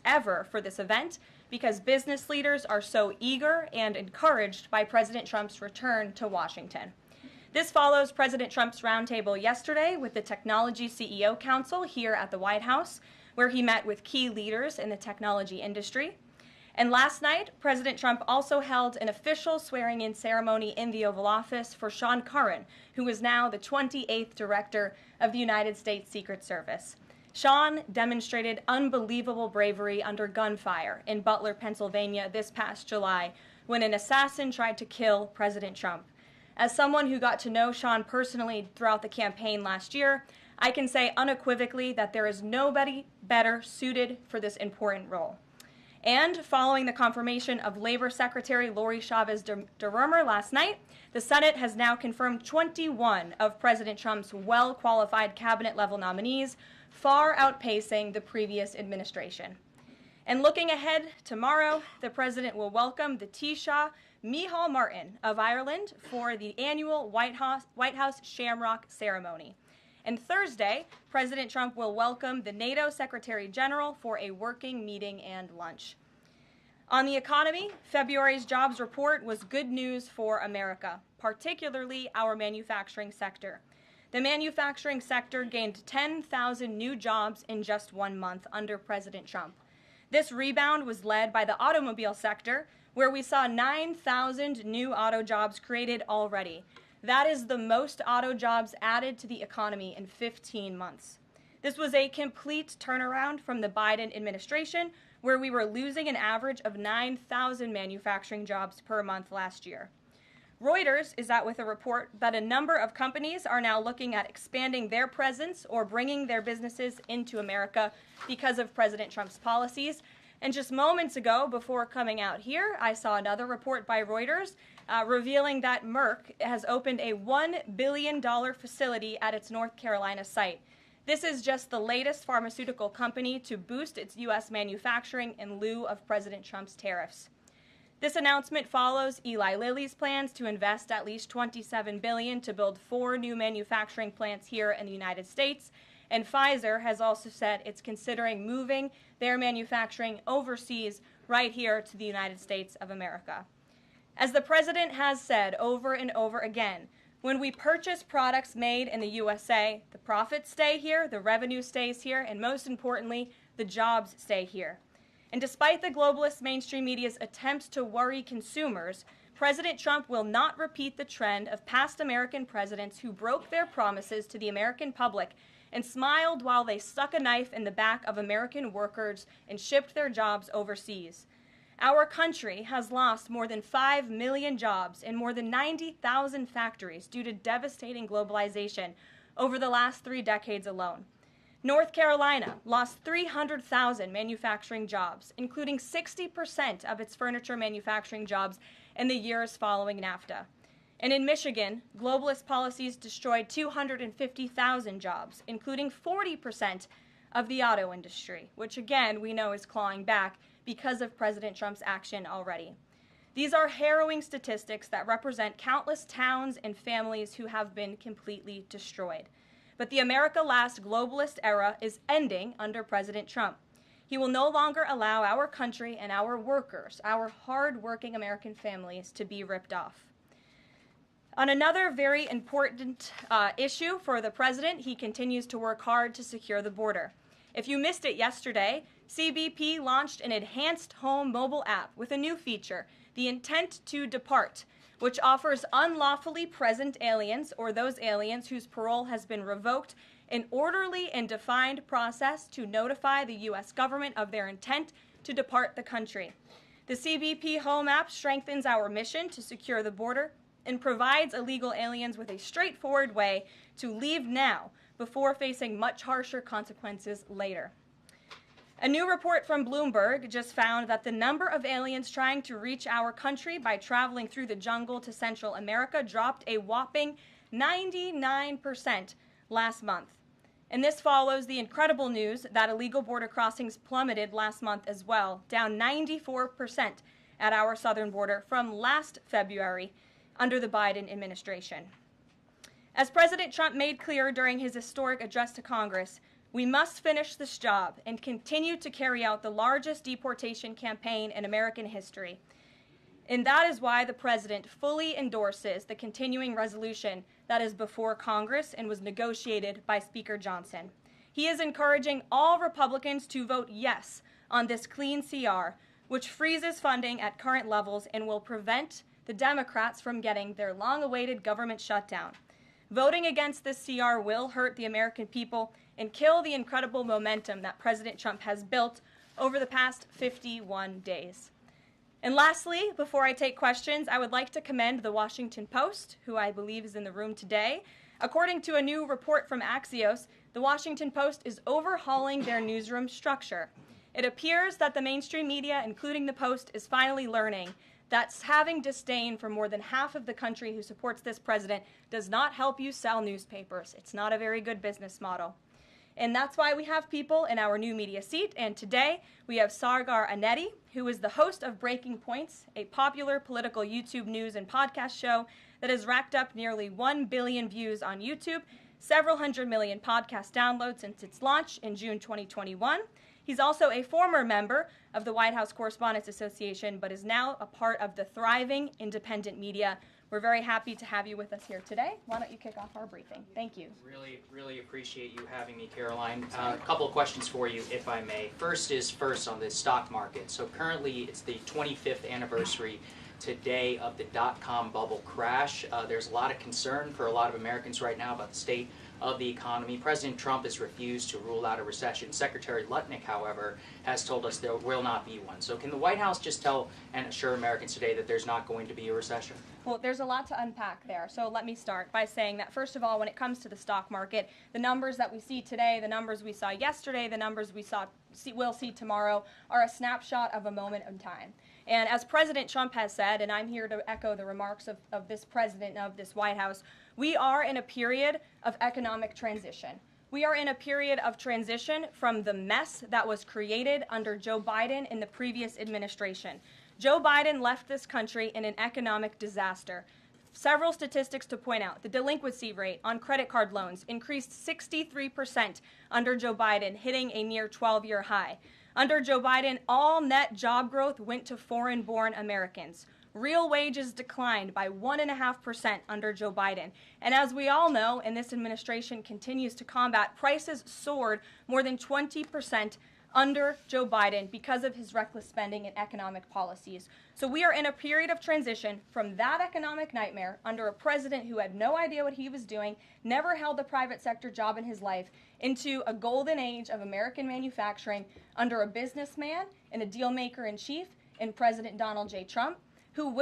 ever for this event because business leaders are so eager and encouraged by President Trump's return to Washington. This follows President Trump's roundtable yesterday with the Technology CEO Council here at the White House, where he met with key leaders in the technology industry. And last night, President Trump also held an official swearing-in ceremony in the Oval Office for Sean Curran, who is now the 28th Director of the United States Secret Service. Sean demonstrated unbelievable bravery under gunfire in Butler, Pennsylvania this past July when an assassin tried to kill President Trump. As someone who got to know Sean personally throughout the campaign last year, I can say unequivocally that there is nobody better suited for this important role. And following the confirmation of Labor Secretary Lori Chavez DeRomer last night, the Senate has now confirmed 21 of President Trump's well-qualified cabinet-level nominees, far outpacing the previous administration. And looking ahead, tomorrow, the president will welcome the Taoiseach Micheál Martin of Ireland for the annual White House Shamrock ceremony. And Thursday, President Trump will welcome the NATO Secretary General for a working meeting and lunch. On the economy, February's jobs report was good news for America, particularly our manufacturing sector. The manufacturing sector gained 10,000 new jobs in just 1 month under President Trump. This rebound was led by the automobile sector, where we saw 9,000 new auto jobs created already. That is the most auto jobs added to the economy in 15 months. This was a complete turnaround from the Biden administration, where we were losing an average of 9,000 manufacturing jobs per month last year. Reuters is out with a report that a number of companies are now looking at expanding their presence or bringing their businesses into America because of President Trump's policies. And just moments ago, before coming out here, I saw another report by Reuters revealing that Merck has opened a $1 billion facility at its North Carolina site. This is just the latest pharmaceutical company to boost its U.S. manufacturing in lieu of President Trump's tariffs. This announcement follows Eli Lilly's plans to invest at least $27 billion to build 4 new manufacturing plants here in the United States. And Pfizer has also said it's considering moving their manufacturing overseas right here to the United States of America. As the president has said over and over again, when we purchase products made in the USA, the profits stay here, the revenue stays here, and most importantly, the jobs stay here. And despite the globalist mainstream media's attempts to worry consumers, President Trump will not repeat the trend of past American presidents who broke their promises to the American public and smiled while they stuck a knife in the back of American workers and shipped their jobs overseas. Our country has lost more than 5 million jobs in more than 90,000 factories due to devastating globalization over the last 3 decades alone. North Carolina lost 300,000 manufacturing jobs, including 60% of its furniture manufacturing jobs in the years following NAFTA. And in Michigan, globalist policies destroyed 250,000 jobs, including 40% of the auto industry, which again we know is clawing back because of President Trump's action already. These are harrowing statistics that represent countless towns and families who have been completely destroyed. But the America Last globalist era is ending under President Trump. He will no longer allow our country and our workers, our hard-working American families, to be ripped off. On another very important issue for the president, he continues to work hard to secure the border. If you missed it yesterday, CBP launched an enhanced home mobile app with a new feature, the Intent to Depart, which offers unlawfully present aliens or those aliens whose parole has been revoked an orderly and defined process to notify the U.S. government of their intent to depart the country. The CBP Home app strengthens our mission to secure the border and provides illegal aliens with a straightforward way to leave now before facing much harsher consequences later. A new report from Bloomberg just found that the number of aliens trying to reach our country by traveling through the jungle to Central America dropped a whopping 99% last month. And this follows the incredible news that illegal border crossings plummeted last month as well, down 94% at our southern border from last February under the Biden administration. As President Trump made clear during his historic address to Congress, We must finish this job and continue to carry out the largest deportation campaign in American history. And that is why the President fully endorses the continuing resolution that is before Congress and was negotiated by Speaker Johnson. He is encouraging all Republicans to vote yes on this clean CR, which freezes funding at current levels and will prevent the Democrats from getting their long-awaited government shutdown. Voting against this CR will hurt the American people and kill the incredible momentum that President Trump has built over the past 51 days. And lastly, before I take questions, I would like to commend the Washington Post, who I believe is in the room today. According to a new report from Axios, the Washington Post is overhauling their newsroom structure. It appears that the mainstream media, including the Post, is finally learning that having disdain for more than half of the country who supports this president does not help you sell newspapers. It's not a very good business model. And that's why we have people in our new media seat. And today we have Sargar Anetti, who is the host of Breaking Points, a popular political YouTube news and podcast show that has racked up nearly 1 billion views on YouTube, several hundred million podcast downloads since its launch in June 2021. He's also a former member of the White House Correspondents Association, but is now a part of the thriving independent media. We're very happy to have you with us here today. Why don't you kick off our briefing? Thank you. Really appreciate you having me, Karoline. A couple of questions for you, if I may. First on the stock market. So currently it's the 25th anniversary today of the dot-com bubble crash. There's a lot of concern for a lot of Americans right now about the state of the economy. President Trump has refused to rule out a recession. Secretary Lutnick, however, has told us there will not be one. So can the White House just tell and assure Americans today that there's not going to be a recession? Well, there's a lot to unpack there. So let me start by saying that, first of all, when it comes to the stock market, the numbers that we see today, the numbers we saw yesterday, the numbers we'll see tomorrow are a snapshot of a moment in time. And as President Trump has said, and I'm here to echo the remarks of this president of this White House, we are in a period of economic transition. We are in a period of transition from the mess that was created under Joe Biden in the previous administration. Joe Biden left this country in an economic disaster. Several statistics to point out. The delinquency rate on credit card loans increased 63% under Joe Biden, hitting a near 12-year high. Under Joe Biden, all net job growth went to foreign-born Americans. Real wages declined by 1.5% under Joe Biden. And as we all know, and this administration continues to combat, prices soared more than 20% under Joe Biden because of his reckless spending and economic policies. So we are in a period of transition from that economic nightmare under a president who had no idea what he was doing, never held a private sector job in his life, into a golden age of American manufacturing under a businessman and a deal maker in chief in President Donald J. Trump, who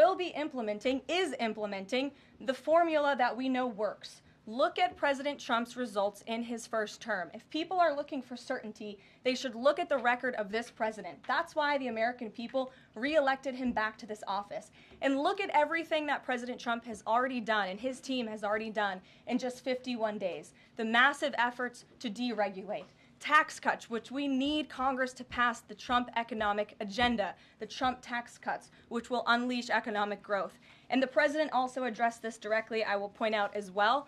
is implementing the formula that we know works. Look at President Trump's results in his first term. If people are looking for certainty, they should look at the record of this president. That's why the American people re-elected him back to this office. And look at everything that President Trump has already done and his team has already done in just 51 days. The massive efforts to deregulate. Tax cuts, which we need Congress to pass the Trump economic agenda, the Trump tax cuts, which will unleash economic growth. And the president also addressed this directly, I will point out as well,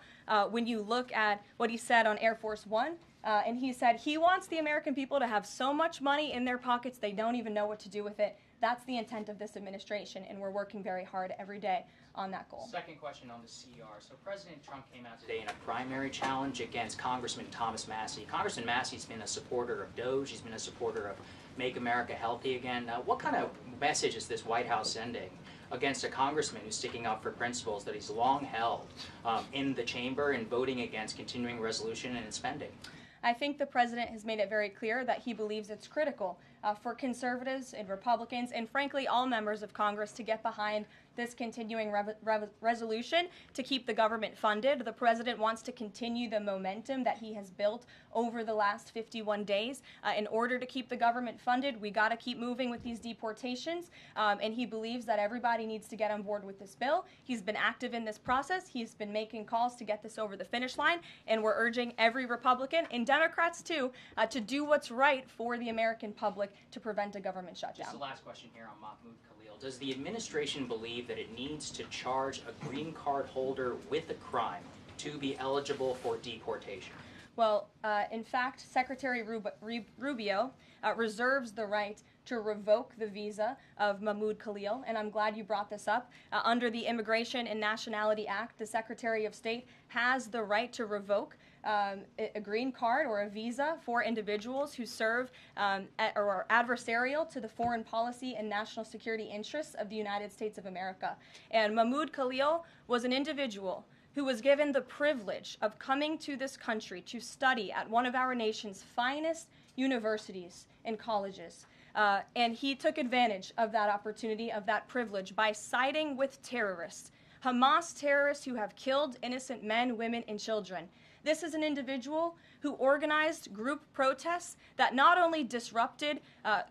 when you look at what he said on Air Force One. And he said he wants the American people to have so much money in their pockets they don't even know what to do with it. That's the intent of this administration, and we're working very hard every day on that goal. Second question on the CR. So President Trump came out today in a primary challenge against Congressman Thomas Massie. Congressman Massie's been a supporter of DOGE. He's been a supporter of Make America Healthy Again. What kind of message is this White House sending against a congressman who's sticking up for principles that he's long held in the chamber and voting against continuing resolution and spending? I think the president has made it very clear that he believes it's critical for conservatives and Republicans and, frankly, all members of Congress to get behind this continuing resolution to keep the government funded. The president wants to continue the momentum that he has built over the last 51 days. In order to keep the government funded, we got to keep moving with these deportations, and he believes that everybody needs to get on board with this bill. He's been active in this process. He's been making calls to get this over the finish line, and we're urging every Republican, and Democrats too, to do what's right for the American public to prevent a government shutdown. Just the last question here on Mahmoud Khalil. Does the administration believe that it needs to charge a green card holder with a crime to be eligible for deportation? Well, in fact, Secretary Rubio reserves the right to revoke the visa of Mahmoud Khalil, and I'm glad you brought this up. Under the Immigration and Nationality Act, the Secretary of State has the right to revoke a green card or a visa for individuals who serve or are adversarial to the foreign policy and national security interests of the United States of America. And Mahmoud Khalil was an individual who was given the privilege of coming to this country to study at one of our nation's finest universities and colleges. And he took advantage of that opportunity, of that privilege, by siding with terrorists, Hamas terrorists who have killed innocent men, women, and children. This is an individual who organized group protests that not only disrupted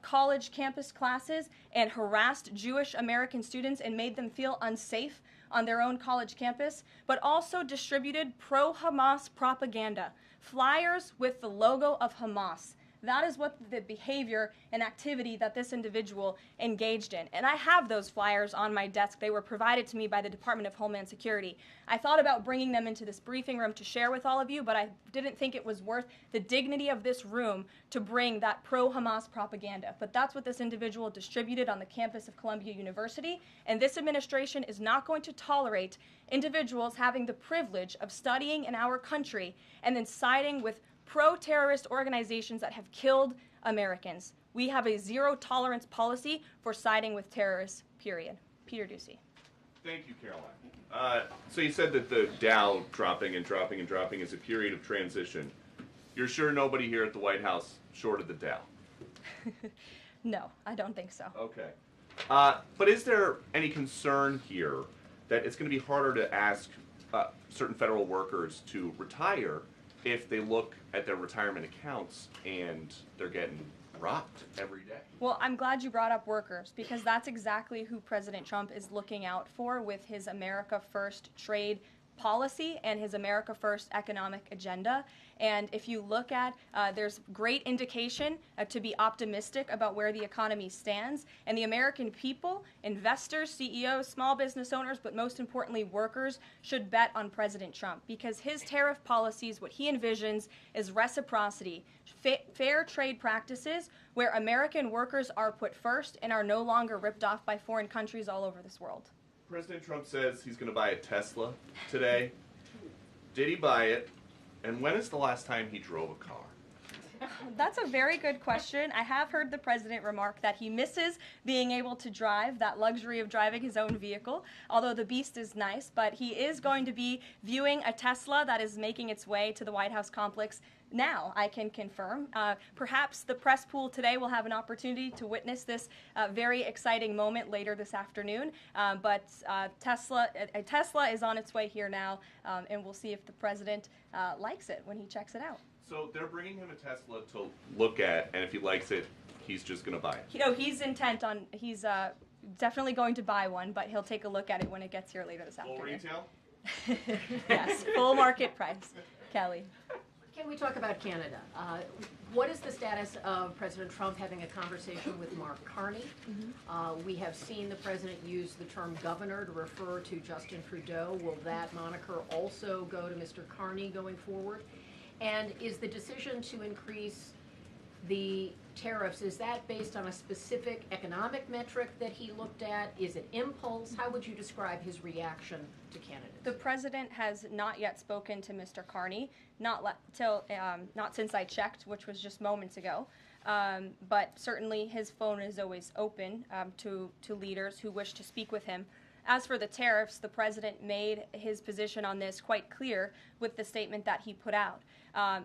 college campus classes and harassed Jewish American students and made them feel unsafe on their own college campus, but also distributed pro-Hamas propaganda, flyers with the logo of Hamas. That is what the behavior and activity that this individual engaged in. And I have those flyers on my desk. They were provided to me by the Department of Homeland Security. I thought about bringing them into this briefing room to share with all of you, but I didn't think it was worth the dignity of this room to bring that pro-Hamas propaganda. But that's what this individual distributed on the campus of Columbia University. And this administration is not going to tolerate individuals having the privilege of studying in our country and then siding with pro-terrorist organizations that have killed Americans. We have a zero-tolerance policy for siding with terrorists, period. Peter Ducey. Thank you, Caroline. So you said that the Dow dropping and dropping and dropping is a period of transition. You're sure nobody here at the White House shorted the Dow? No, I don't think so. Okay. But is there any concern here that it's going to be harder to ask certain federal workers to retire if they look at their retirement accounts and they're getting robbed every day? Well, I'm glad you brought up workers, because that's exactly who President Trump is looking out for with his America First trade policy and his America First economic agenda. And if you look at, there's great indication to be optimistic about where the economy stands. And the American people, investors, CEOs, small business owners, but most importantly workers, should bet on President Trump, because his tariff policies, what he envisions is reciprocity, fair trade practices where American workers are put first and are no longer ripped off by foreign countries all over this world. President Trump says he's going to buy a Tesla today. Did he buy it? And when is the last time he drove a car? That's a very good question. I have heard the president remark that he misses being able to drive, that luxury of driving his own vehicle, although the beast is nice. But he is going to be viewing a Tesla that is making its way to the White House complex now, I can confirm. Perhaps the press pool today will have an opportunity to witness this very exciting moment later this afternoon. But a Tesla is on its way here now, and we'll see if the president likes it when he checks it out. So they're bringing him a Tesla to look at, and if he likes it, he's just going to buy it. You know, he's intent on, he's definitely going to buy one, but he'll take a look at it when it gets here later this afternoon. Full retail? Yes, full market price. Kelly. Can we talk about Canada? What is the status of President Trump having a conversation with Mark Carney? We have seen the president use the term governor to refer to Justin Trudeau. Will that moniker also go to Mr. Carney going forward? And is the decision to increase the tariffs, is that based on a specific economic metric that he looked at? Is it impulse? How would you describe his reaction to candidates? The president has not yet spoken to Mr. Carney, not since I checked, which was just moments ago. But certainly his phone is always open to leaders who wish to speak with him. As for the tariffs, the president made his position on this quite clear with the statement that he put out.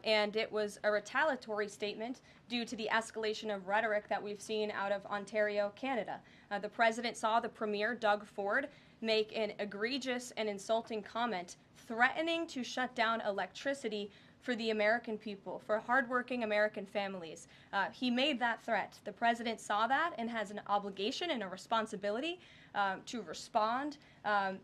And it was a retaliatory statement due to the escalation of rhetoric that we've seen out of Ontario, Canada. The president saw the premier, Doug Ford, make an egregious and insulting comment threatening to shut down electricity for the American people, for hardworking American families. He made that threat. The president saw that and has an obligation and a responsibility to respond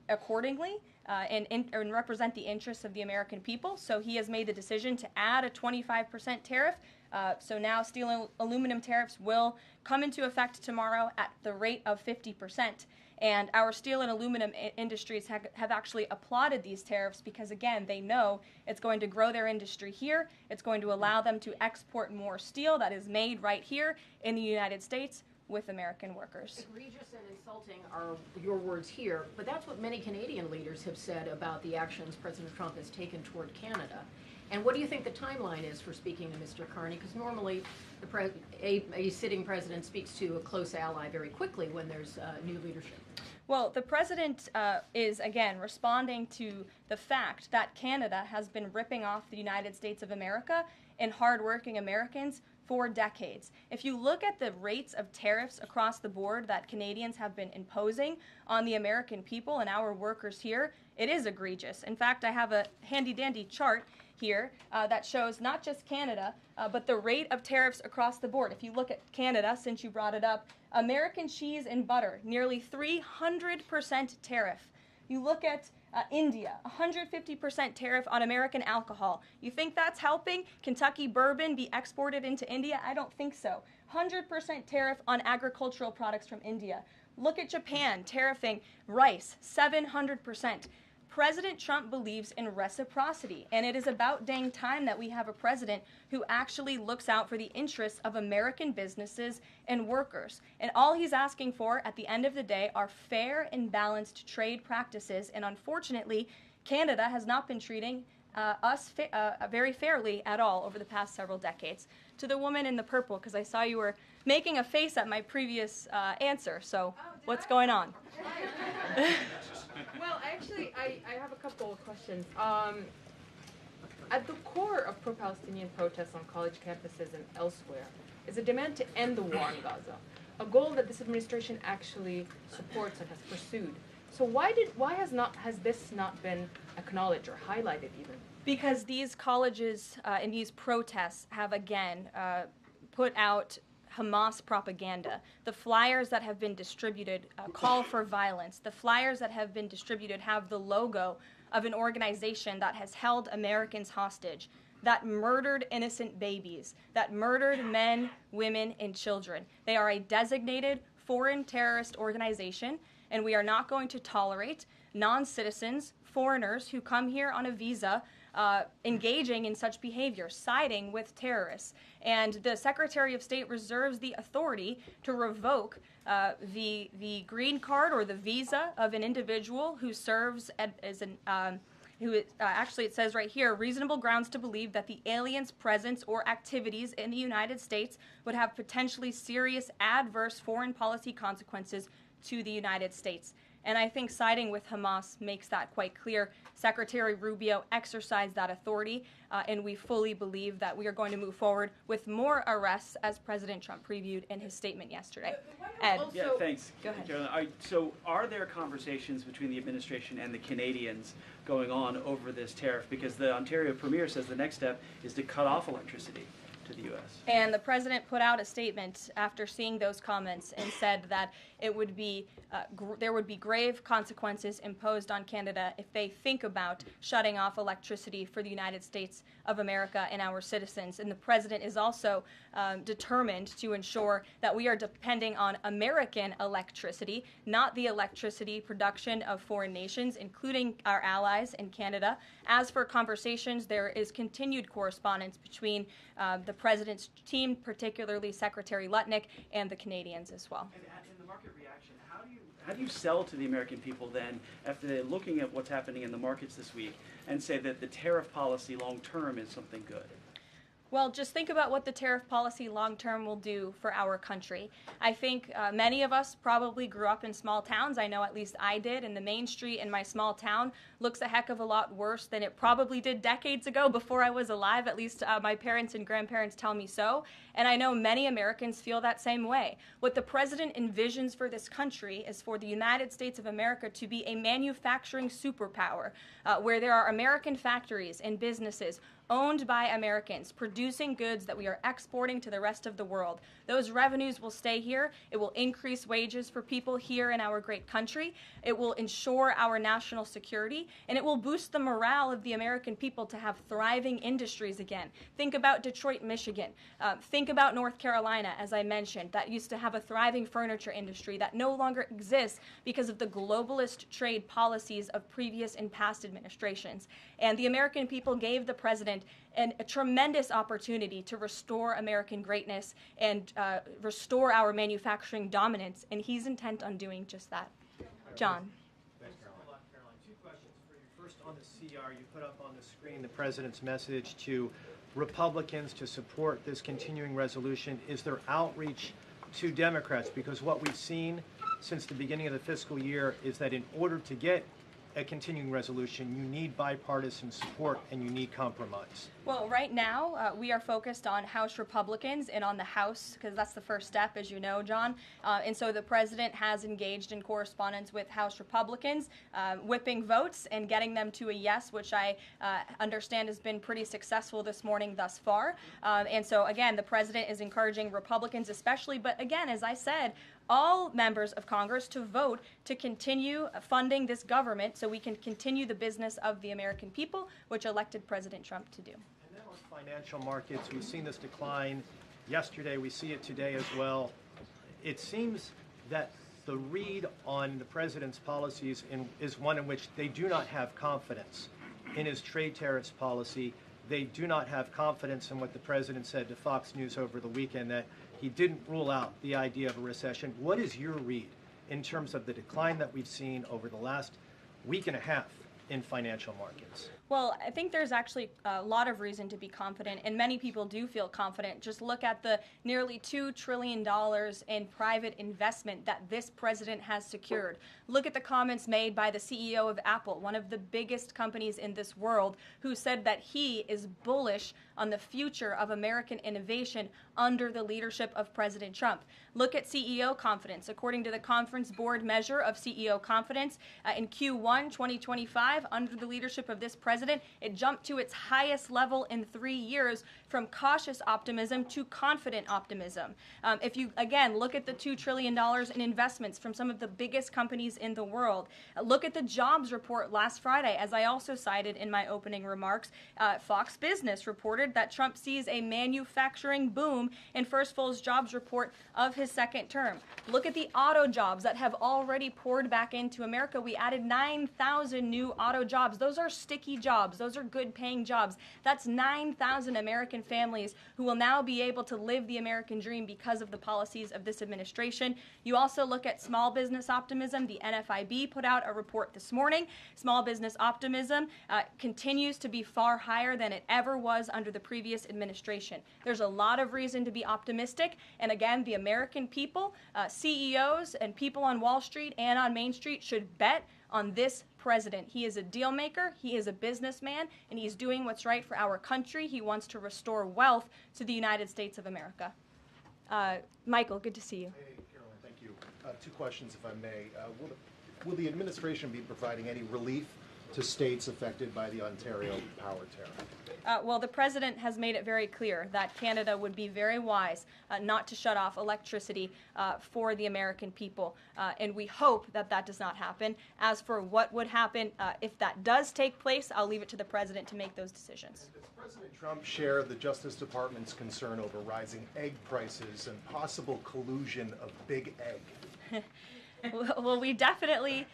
accordingly and represent the interests of the American people. So he has made the decision to add a 25% tariff. So now steel and aluminum tariffs will come into effect tomorrow at the rate of 50%. And our steel and aluminum industries have actually applauded these tariffs because, again, they know it's going to grow their industry here. It's going to allow them to export more steel that is made right here in the United States with American workers. Egregious and insulting are your words here, but that's what many Canadian leaders have said about the actions President Trump has taken toward Canada. And what do you think the timeline is for speaking to Mr. Carney? Because normally a sitting president speaks to a close ally very quickly when there's new leadership. Well, the president is, again, responding to the fact that Canada has been ripping off the United States of America and hardworking Americans for decades. If you look at the rates of tariffs across the board that Canadians have been imposing on the American people and our workers here, it is egregious. In fact, I have a handy-dandy chart here that shows not just Canada, but the rate of tariffs across the board. If you look at Canada, since you brought it up, American cheese and butter, nearly 300% tariff. You look at India, 150% tariff on American alcohol. You think that's helping Kentucky bourbon be exported into India? I don't think so. 100% tariff on agricultural products from India. Look at Japan, tariffing rice, 700%. President Trump believes in reciprocity, and it is about dang time that we have a president who actually looks out for the interests of American businesses and workers. And all he's asking for at the end of the day are fair and balanced trade practices, and unfortunately, Canada has not been treating us very fairly at all over the past several decades. To the woman in the purple, because I saw you were making a face at my previous answer, so what's going on? Well, actually, I have a couple of questions. At the core of pro-Palestinian protests on college campuses and elsewhere is a demand to end the war in Gaza, a goal that this administration actually supports and has pursued. So why has this not been acknowledged or highlighted even? Because these colleges and these protests have again put out Hamas propaganda. The flyers that have been distributed call for violence. The flyers that have been distributed have the logo of an organization that has held Americans hostage, that murdered innocent babies, that murdered men, women, and children. They are a designated foreign terrorist organization, and we are not going to tolerate non-citizens, foreigners who come here on a visa engaging in such behavior, siding with terrorists. And the Secretary of State reserves the authority to revoke the green card or the visa of an individual who serves as an actually it says right here, reasonable grounds to believe that the alien's presence or activities in the United States would have potentially serious adverse foreign policy consequences to the United States. And I think siding with Hamas makes that quite clear. Secretary Rubio exercised that authority, and we fully believe that we are going to move forward with more arrests, as President Trump previewed in his statement yesterday. Ed. Yeah, thanks. Go ahead. Caroline. So are there conversations between the administration and the Canadians going on over this tariff? Because the Ontario Premier says the next step is to cut off electricity to the U.S. And the president put out a statement after seeing those comments and said that it would be there would be grave consequences imposed on Canada if they think about shutting off electricity for the United States of America and our citizens. And the president is also determined to ensure that we are depending on American electricity, not the electricity production of foreign nations, including our allies in Canada. As for conversations, there is continued correspondence between the president's team, particularly Secretary Lutnick, and the Canadians as well. And in the market reaction, how do you sell to the American people then, after they're looking at what's happening in the markets this week, and say that the tariff policy long term is something good? Well, just think about what the tariff policy long-term will do for our country. I think many of us probably grew up in small towns. I know at least I did, and the main street in my small town looks a heck of a lot worse than it probably did decades ago before I was alive. At least my parents and grandparents tell me so. And I know many Americans feel that same way. What the president envisions for this country is for the United States of America to be a manufacturing superpower where there are American factories and businesses owned by Americans, producing goods that we are exporting to the rest of the world. Those revenues will stay here. It will increase wages for people here in our great country. It will ensure our national security, and it will boost the morale of the American people to have thriving industries again. Think about Detroit, Michigan. Think about North Carolina, as I mentioned, that used to have a thriving furniture industry that no longer exists because of the globalist trade policies of previous and past administrations. And the American people gave the president a tremendous opportunity to restore American greatness and restore our manufacturing dominance, and he's intent on doing just that. John. Thanks, Caroline. Two questions for you. First, on the CR, you put up on the screen the president's message to Republicans to support this continuing resolution. Is there outreach to Democrats? Because what we've seen since the beginning of the fiscal year is that in order to get a continuing resolution, you need bipartisan support and you need compromise. Well, right now, we are focused on House Republicans and on the House, because that's the first step, as you know, John. And so the president has engaged in correspondence with House Republicans, whipping votes and getting them to a yes, which I understand has been pretty successful this morning thus far. And so, again, the president is encouraging Republicans especially, but again, as I said, all members of Congress to vote to continue funding this government so we can continue the business of the American people, which elected President Trump to do. And then on financial markets, we've seen this decline yesterday. We see it today as well. It seems that the read on the president's policies is one in which they do not have confidence in his trade tariffs policy. They do not have confidence in what the president said to Fox News over the weekend, that he didn't rule out the idea of a recession. What is your read in terms of the decline that we've seen over the last week and a half in financial markets? Well, I think there's actually a lot of reason to be confident, and many people do feel confident. Just look at the nearly $2 trillion in private investment that this president has secured. Look at the comments made by the CEO of Apple, one of the biggest companies in this world, who said that he is bullish on the future of American innovation under the leadership of President Trump. Look at CEO confidence. According to the Conference Board measure of CEO confidence, in Q1 2025, under the leadership of this president, it jumped to its highest level in 3 years, from cautious optimism to confident optimism. If you, again, look at the $2 trillion in investments from some of the biggest companies in the world. Look at the jobs report last Friday, as I also cited in my opening remarks. Fox Business reported that Trump sees a manufacturing boom in first full jobs report of his second term. Look at the auto jobs that have already poured back into America. We added 9,000 new auto jobs. Those are sticky jobs. Those are good paying jobs. That's 9,000 American families who will now be able to live the American dream because of the policies of this administration. You also look at small business optimism. The NFIB put out a report this morning. Small business optimism continues to be far higher than it ever was under the previous administration. There's a lot of reason to be optimistic. And again, the American people, CEOs and people on Wall Street and on Main Street should bet on this president. He is a deal maker, he is a businessman, and he's doing what's right for our country. He wants to restore wealth to the United States of America. Michael, good to see you. Hey, Caroline, thank you. Two questions, if I may. Will the administration be providing any relief to states affected by the Ontario power tariff? Well, the president has made it very clear that Canada would be very wise not to shut off electricity for the American people, and we hope that that does not happen. As for what would happen if that does take place, I'll leave it to the president to make those decisions. Does President Trump share the Justice Department's concern over rising egg prices and possible collusion of big egg? Well, we definitely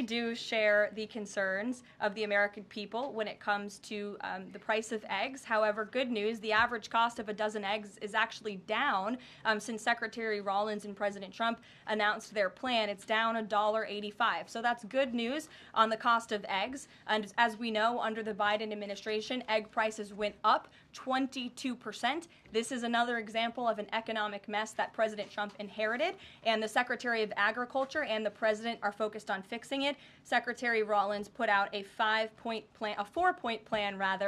do share the concerns of the American people when it comes to the price of eggs. However, good news, the average cost of a dozen eggs is actually down since Secretary Rollins and President Trump announced their plan. It's down $1.85. So that's good news on the cost of eggs. And as we know, under the Biden administration, egg prices went up 22%. This is another example of an economic mess that President Trump inherited, and the Secretary of Agriculture and the President are focused on fixing it. Secretary Rollins put out a 4-point plan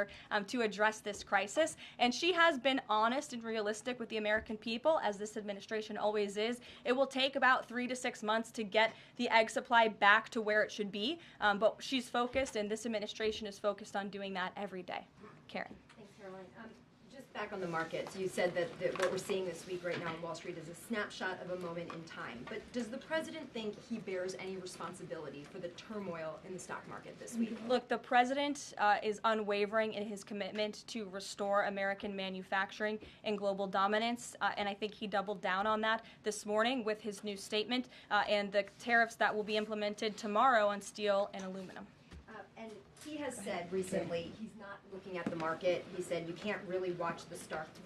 to address this crisis, and she has been honest and realistic with the American people, as this administration always is. It will take about 3 to 6 months to get the egg supply back to where it should be, but she's focused, and this administration is focused on doing that every day. Karen. Thanks, Caroline. Just back on the markets, you said that what we're seeing this week right now on Wall Street is a snapshot of a moment in time. But does the president think he bears any responsibility for the turmoil in the stock market this week? Look, the president is unwavering in his commitment to restore American manufacturing and global dominance, and I think he doubled down on that this morning with his new statement and the tariffs that will be implemented tomorrow on steel and aluminum. And he has said recently he's not looking at the market. He said you can't really watch the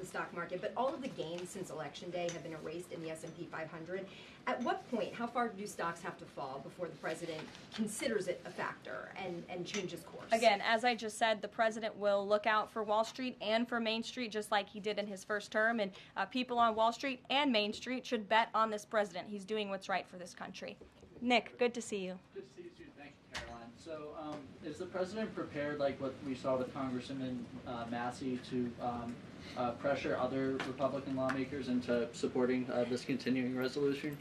stock market, but all of the gains since Election Day have been erased in the S&P 500. At what point, how far do stocks have to fall before the president considers it a factor and changes course? Again, as I just said, the president will look out for Wall Street and for Main Street just like he did in his first term, and people on Wall Street and Main Street should bet on this president. He's doing what's right for this country. Nick, good to see you. Good to see you too. Thank you, Caroline. So, is the president prepared, like what we saw with Congressman Massey, to pressure other Republican lawmakers into supporting this continuing resolution?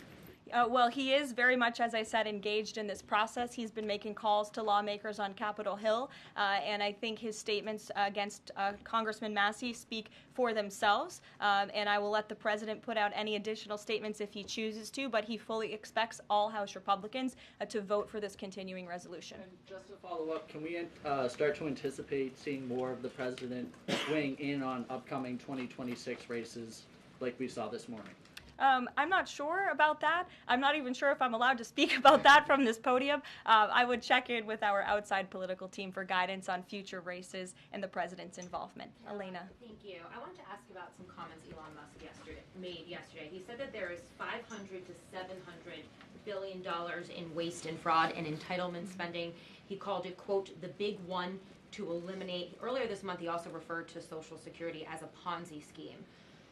Well, he is very much, as I said, engaged in this process. He's been making calls to lawmakers on Capitol Hill, and I think his statements against Congressman Massey speak for themselves, and I will let the president put out any additional statements if he chooses to, but he fully expects all House Republicans to vote for this continuing resolution. And just to follow up, can we start to anticipate seeing more of the president weighing in on upcoming 2026 races like we saw this morning? I'm not sure about that. I'm not even sure if I'm allowed to speak about that from this podium. I would check in with our outside political team for guidance on future races and the president's involvement. Elena. Thank you. I wanted to ask about some comments Elon Musk made yesterday. He said that there is $500 to $700 billion in waste and fraud and entitlement spending. He called it, quote, the big one to eliminate. Earlier this month, he also referred to Social Security as a Ponzi scheme.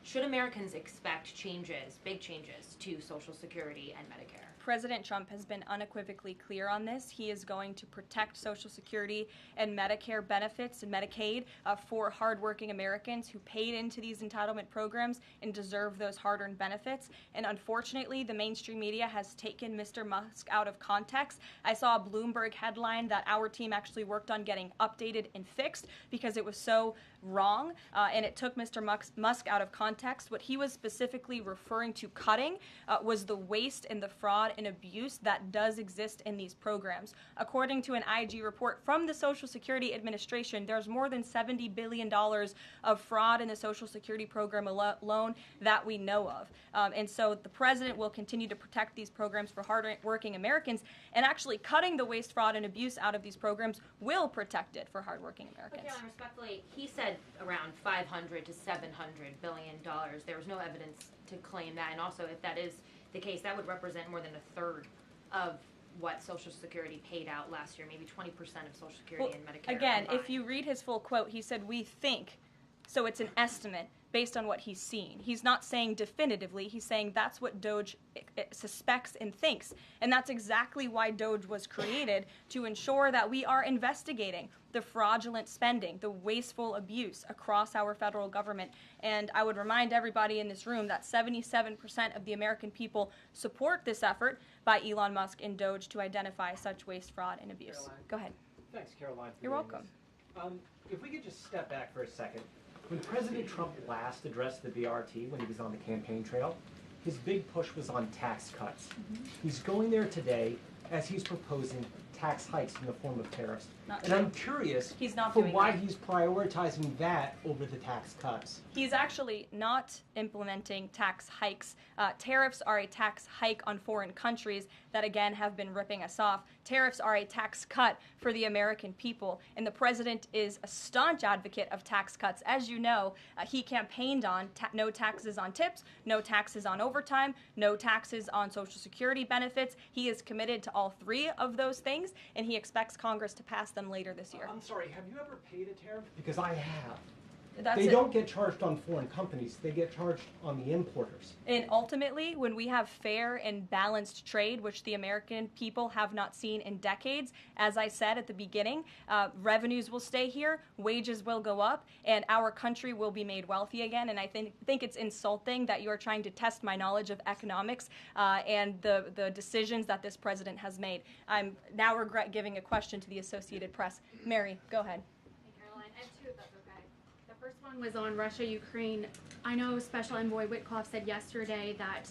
Should Americans expect changes, big changes, to Social Security and Medicare? President Trump has been unequivocally clear on this. He is going to protect Social Security and Medicare benefits and Medicaid for hardworking Americans who paid into these entitlement programs and deserve those hard-earned benefits. And unfortunately, the mainstream media has taken Mr. Musk out of context. I saw a Bloomberg headline that our team actually worked on getting updated and fixed because it was so wrong, and it took Mr. Musk out of context. What he was specifically referring to cutting was the waste and the fraud and abuse that does exist in these programs. According to an IG report from the Social Security Administration, there's more than $70 billion of fraud in the Social Security program alone that we know of. And so the president will continue to protect these programs for hardworking Americans, and actually cutting the waste, fraud, and abuse out of these programs will protect it for hardworking Americans. But Caroline, respectfully, he said around $500 to $700 billion. There was no evidence to claim that, and also if that is the case, that would represent more than a third of what Social Security paid out last year, maybe 20% of Social Security and Medicare. Again, combined. if you read his full quote, he said, "We think," so it's an estimate based on what he's seen. He's not saying definitively. He's saying that's what DOJ suspects and thinks. And that's exactly why DOJ was created, to ensure that we are investigating the fraudulent spending, the wasteful abuse across our federal government. And I would remind everybody in this room that 77% of the American people support this effort by Elon Musk and DOJ to identify such waste, fraud, and abuse. Caroline. Go ahead. Thanks, Caroline. You're welcome. If we could just step back for a second. When President Trump last addressed the BRT when he was on the campaign trail, his big push was on tax cuts. He's going there today as he's proposing tax hikes in the form of tariffs. And I'm curious for why he's prioritizing that over the tax cuts. He's actually not implementing tax hikes. Tariffs are a tax hike on foreign countries that, again, have been ripping us off. Tariffs are a tax cut for the American people, and the president is a staunch advocate of tax cuts. As you know, he campaigned on no taxes on tips, no taxes on overtime, no taxes on Social Security benefits. He is committed to all three of those things, and he expects Congress to pass them later this year. I'm sorry, have you ever paid a tariff? Because I have. That's they don't get charged on foreign companies, they get charged on the importers. And ultimately, when we have fair and balanced trade, which the American people have not seen in decades, as I said at the beginning, revenues will stay here, wages will go up, and our country will be made wealthy again. And I think it's insulting that you are trying to test my knowledge of economics and the decisions that this president has made. I'm now regret giving a question to the Associated Press. Mary, go ahead. Hey, Caroline, I have two, if that's okay. First one was on Russia, Ukraine. I know Special Envoy Witkoff said yesterday that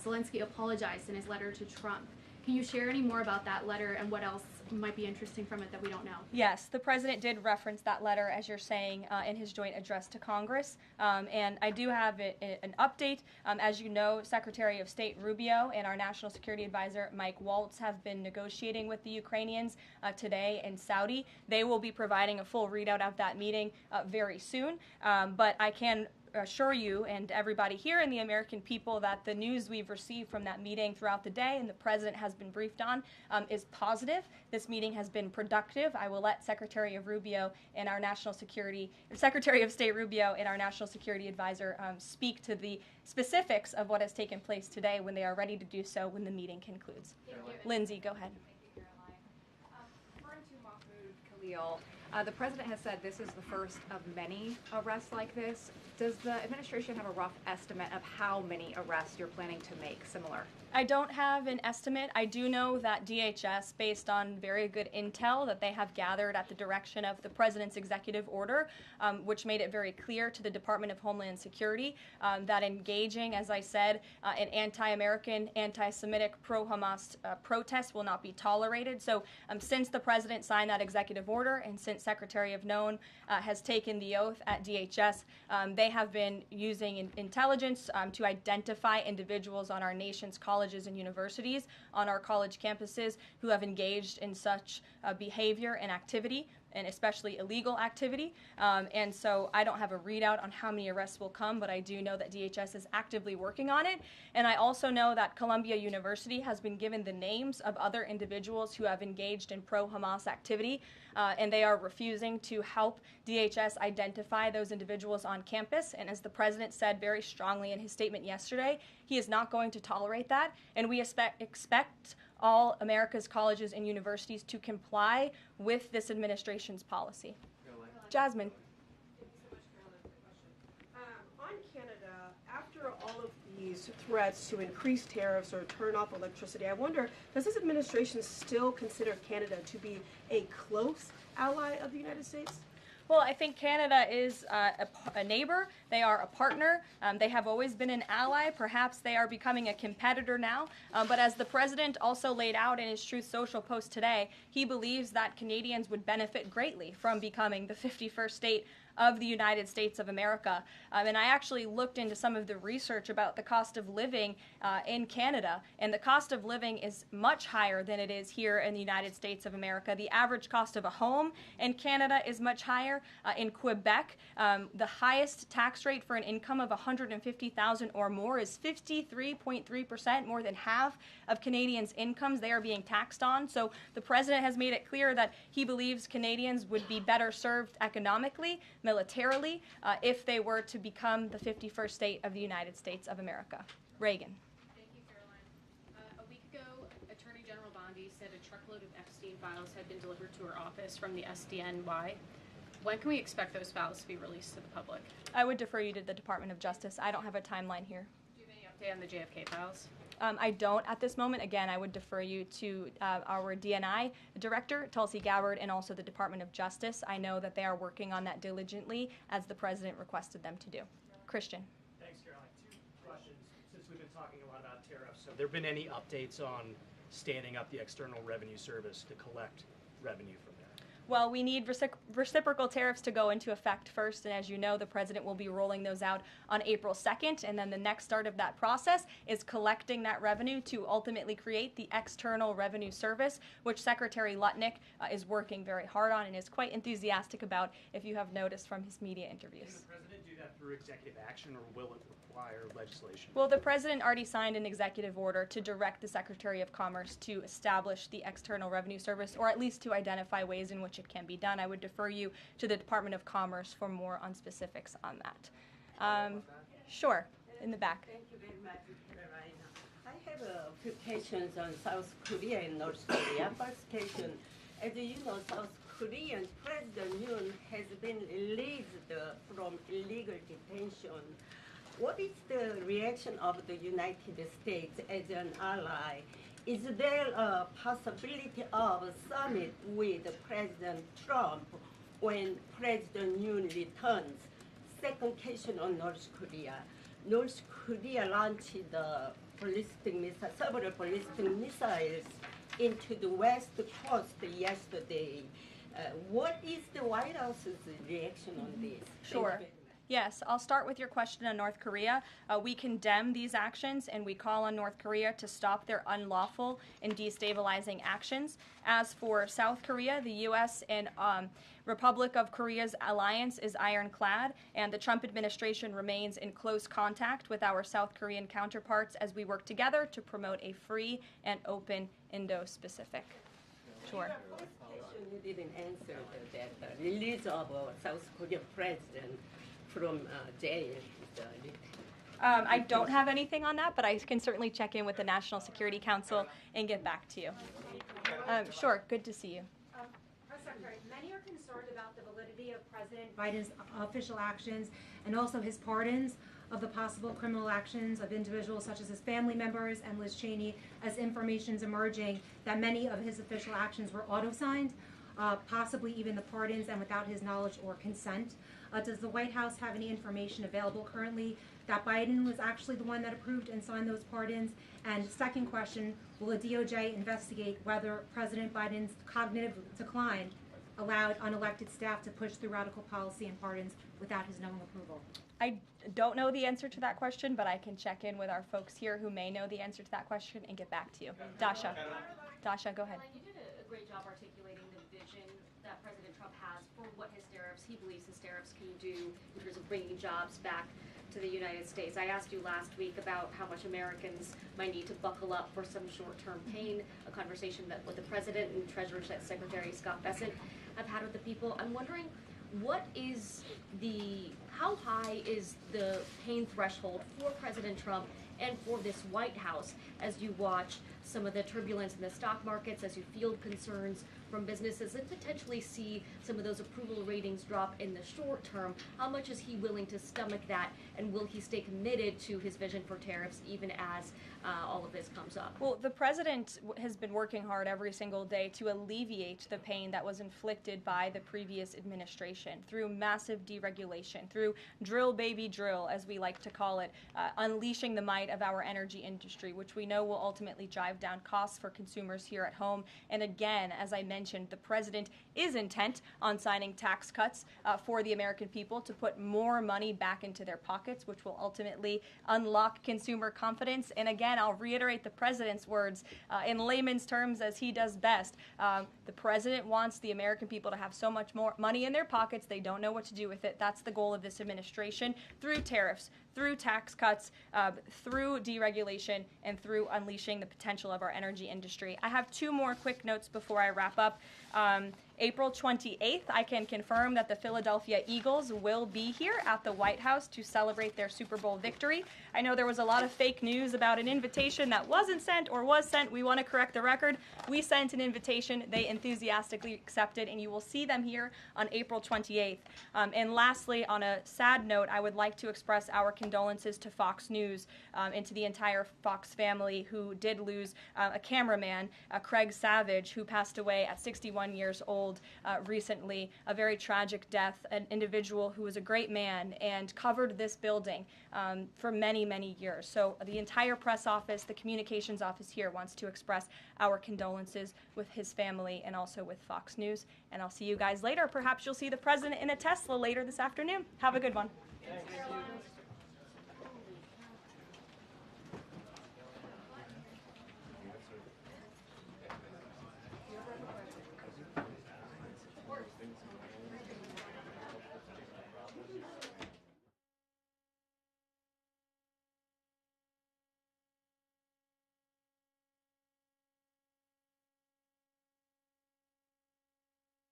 Zelensky apologized in his letter to Trump. Can you share any more about that letter and what else might be interesting from it that we don't know? Yes, the president did reference that letter, as you're saying, in his joint address to Congress. And I do have an update. As you know, Secretary of State Rubio and our National Security Advisor Mike Waltz have been negotiating with the Ukrainians today in Saudi. They will be providing a full readout of that meeting very soon. But I can assure you and everybody here and the American people that the news we've received from that meeting throughout the day and the president has been briefed on is positive. This meeting has been productive. I will let Secretary of State Rubio and our National Security Advisor speak to the specifics of what has taken place today when they are ready to do so when the meeting concludes. Lindsay, go ahead. Referring to Mahmoud Khalil, the president has said this is the first of many arrests like this. Does the administration have a rough estimate of how many arrests you're planning to make similar? I don't have an estimate. I do know that DHS, based on very good intel that they have gathered at the direction of the president's executive order, which made it very clear to the Department of Homeland Security that engaging, as I said, in anti-American, anti-Semitic, pro-Hamas protests will not be tolerated. So since the president signed that executive order and since Secretary of Known has taken the oath at DHS, they have been using intelligence to identify individuals on our nation's colleges and universities, on our college campuses, who have engaged in such behavior and activity, and especially illegal activity. And so I don't have a readout on how many arrests will come, but I do know that DHS is actively working on it. And I also know that Columbia University has been given the names of other individuals who have engaged in pro-Hamas activity, and they are refusing to help DHS identify those individuals on campus. And as the president said very strongly in his statement yesterday, he is not going to tolerate that, and we expect all America's colleges and universities to comply with this administration's policy. Jasmine. On Canada, after all of these threats to increase tariffs or turn off electricity, I wonder, does this administration still consider Canada to be a close ally of the United States? Well, I think Canada is a neighbor. They are a partner. They have always been an ally. Perhaps they are becoming a competitor now. But as the president also laid out in his Truth Social post today, he believes that Canadians would benefit greatly from becoming the 51st state of the United States of America. And I actually looked into some of the research about the cost of living in Canada, and the cost of living is much higher than it is here in the United States of America. The average cost of a home in Canada is much higher. In Quebec, the highest tax rate for an income of $150,000 or more is 53.3%, more than half of Canadians' incomes they are being taxed on. So the president has made it clear that he believes Canadians would be better served economically, militarily, if they were to become the 51st state of the United States of America. Reagan. Thank you, Karoline. A week ago, Attorney General Bondi said a truckload of Epstein files had been delivered to her office from the SDNY. When can we expect those files to be released to the public? I would defer you to the Department of Justice. I don't have a timeline here. Do you have any update on the JFK files? I don't at this moment. Again, I would defer you to our DNI director, Tulsi Gabbard, and also the Department of Justice. I know that they are working on that diligently, as the president requested them to do. Christian. Thanks, Caroline. Two questions. Since we've been talking a lot about tariffs, have there been any updates on standing up the External Revenue Service to collect revenue from there? Well, we need reciprocal tariffs to go into effect first, and as you know, the president will be rolling those out on April 2nd, and then the next start of that process is collecting that revenue to ultimately create the External Revenue Service, which Secretary Lutnick is working very hard on and is quite enthusiastic about, if you have noticed from his media interviews. Can the president do that through executive action, or will it require legislation? Well, the president already signed an executive order to direct the Secretary of Commerce to establish the External Revenue Service, or at least to identify ways in which it can be done. I would defer you to the Department of Commerce for more on specifics on that. Sure, in the back. Thank you very much, Caroline. I have a few questions on South Korea and North Korea. First question, as you know, South Korean President Yoon has been released from illegal detention. What is the reaction of the United States as an ally? Is there a possibility of a summit with President Trump when President Yoon returns? second question on North Korea. North Korea launched the several ballistic missiles into the West Coast yesterday. What is the White House's reaction on this? Sure. Yes, I'll start with your question on North Korea. We condemn these actions and we call on North Korea to stop their unlawful and destabilizing actions. As for South Korea, the U.S. and Republic of Korea's alliance is ironclad, and the Trump administration remains in close contact with our South Korean counterparts as we work together to promote a free and open Indo-Pacific. Sure. You didn't answer that release of South Korean president from jail. I don't have anything on that, but I can certainly check in with the National Security Council and get back to you. Sure, good to see you. Press Secretary, many are concerned about the validity of President Biden's official actions and also his pardons of the possible criminal actions of individuals such as his family members and Liz Cheney, as information is emerging that many of his official actions were auto-signed, possibly even the pardons, and without his knowledge or consent. Does the White House have any information available currently that Biden was actually the one that approved and signed those pardons? And second question, will the DOJ investigate whether President Biden's cognitive decline allowed unelected staff to push through radical policy and pardons without his knowing approval? I don't know the answer to that question, but I can check in with our folks here who may know the answer to that question and get back to you. Dasha, go ahead. You did a great job articulating the vision that President Trump has for what he believes his tariffs can do in terms of bringing jobs back to the United States. I asked you last week about how much Americans might need to buckle up for some short-term pain, a conversation that with the President and Treasury Secretary Scott Bessent have had with the people. I'm wondering, how high is the pain threshold for President Trump and for this White House as you watch some of the turbulence in the stock markets, as you field concerns from businesses and potentially see some of those approval ratings drop in the short term? How much is he willing to stomach that, and will he stay committed to his vision for tariffs even as all of this comes up? Well, the president has been working hard every single day to alleviate the pain that was inflicted by the previous administration through massive deregulation, through drill baby drill, as we like to call it, unleashing the might of our energy industry, which we know will ultimately drive down costs for consumers here at home. And again, as I mentioned, the president is intent on signing tax cuts for the American people to put more money back into their pockets, which will ultimately unlock consumer confidence. And again, I'll reiterate the president's words in layman's terms as he does best. The president wants the American people to have so much more money in their pockets, they don't know what to do with it. That's the goal of this administration, through tariffs, through tax cuts, through deregulation, and through unleashing the potential of our energy industry. I have two more quick notes before I wrap up. April 28th, I can confirm that the Philadelphia Eagles will be here at the White House to celebrate their Super Bowl victory. I know there was a lot of fake news about an invitation that wasn't sent or was sent. We want to correct the record. We sent an invitation. They enthusiastically accepted, and you will see them here on April 28th. And lastly, on a sad note, I would like to express our condolences to Fox News and to the entire Fox family who did lose a cameraman, Craig Savage, who passed away at 61 years old recently. A very tragic death, an individual who was a great man and covered this building for many, many years. So the entire press office, the communications office here wants to express our condolences with his family and also with Fox News. And I'll see you guys later. Perhaps you'll see the president in a Tesla later this afternoon. Have a good one.